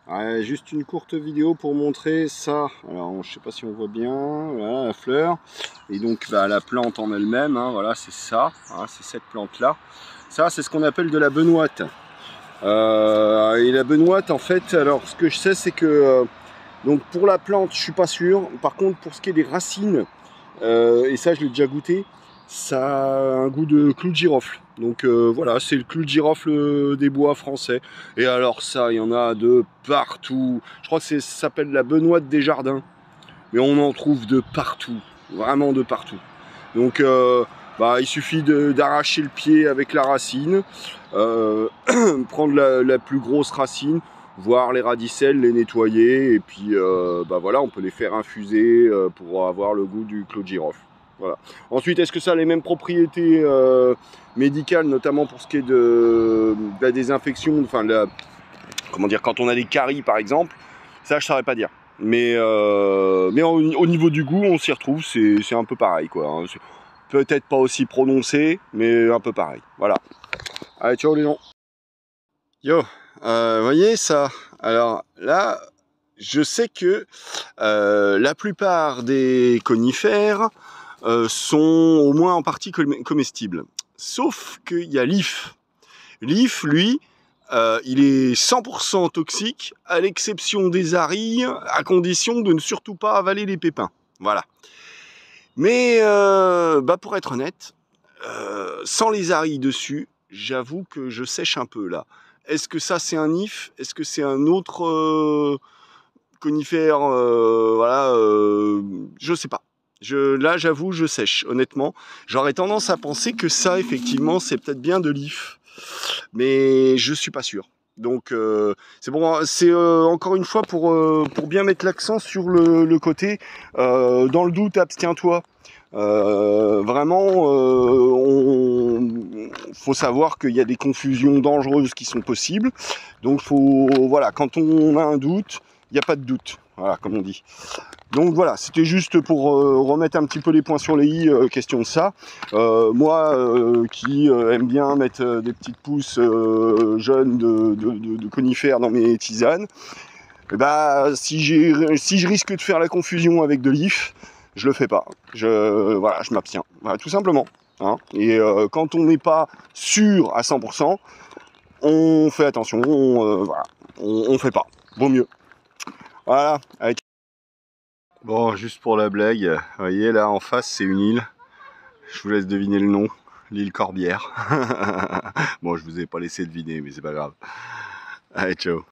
Ouais, juste une courte vidéo pour montrer ça. Alors, je sais pas si on voit bien, voilà, la fleur. Et donc, bah, la plante en elle-même, hein, voilà, c'est ça, hein, c'est cette plante-là. Ça, c'est ce qu'on appelle de la benoîte. Et la benoîte, en fait, alors, ce que je sais, c'est que, donc, pour la plante, je suis pas sûr. Par contre, pour ce qui est des racines, et ça, je l'ai déjà goûté, ça a un goût de clou de girofle. Donc voilà, c'est le clou de girofle des bois français. Et alors ça, il y en a de partout. Je crois que ça s'appelle la benoîte des jardins. Mais on en trouve de partout, vraiment de partout. Donc bah, il suffit d'arracher le pied avec la racine, prendre la plus grosse racine, voir les radicelles, les nettoyer, et puis bah voilà, on peut les faire infuser pour avoir le goût du clou de girofle. Voilà. Ensuite, est-ce que ça a les mêmes propriétés médicales, notamment pour ce qui est de la désinfection, enfin comment dire, quand on a des caries par exemple, ça je saurais pas dire. Mais au niveau du goût, on s'y retrouve, c'est un peu pareil quoi. Hein. Peut-être pas aussi prononcé, mais un peu pareil. Voilà. Allez, ciao les gens. Yo, voyez ça? Alors là, je sais que la plupart des conifères sont au moins en partie comestibles. Sauf qu'il y a l'if. L'if, lui, il est 100% toxique, à l'exception des arilles, à condition de ne surtout pas avaler les pépins. Voilà. Mais bah pour être honnête, sans les arilles dessus, j'avoue que je sèche un peu là. Est-ce que ça c'est un if? Est-ce que c'est un autre conifère? Voilà, je sais pas. Là j'avoue je sèche, honnêtement. J'aurais tendance à penser que ça effectivement c'est peut-être bien de l'if. Mais je suis pas sûr. Donc c'est bon, c'est encore une fois pour bien mettre l'accent sur le côté dans le doute, abstiens-toi. Vraiment, faut savoir qu'il y a des confusions dangereuses qui sont possibles. Donc voilà, quand on a un doute, il n'y a pas de doute. Voilà, comme on dit. Donc voilà, c'était juste pour remettre un petit peu les points sur les i, question de ça. Moi, qui aime bien mettre des petites pousses jeunes de conifères dans mes tisanes, et bah, si je risque de faire la confusion avec de l'if, je le fais pas. Voilà, je m'abstiens. Voilà, tout simplement. Hein. Et quand on n'est pas sûr à 100%, on fait attention, voilà, on fait pas. Vaut mieux. Voilà. Avec... Bon, juste pour la blague, vous voyez là en face c'est une île. Je vous laisse deviner le nom, l'île Corbière. Bon, je vous ai pas laissé deviner, mais c'est pas grave. Allez, ciao.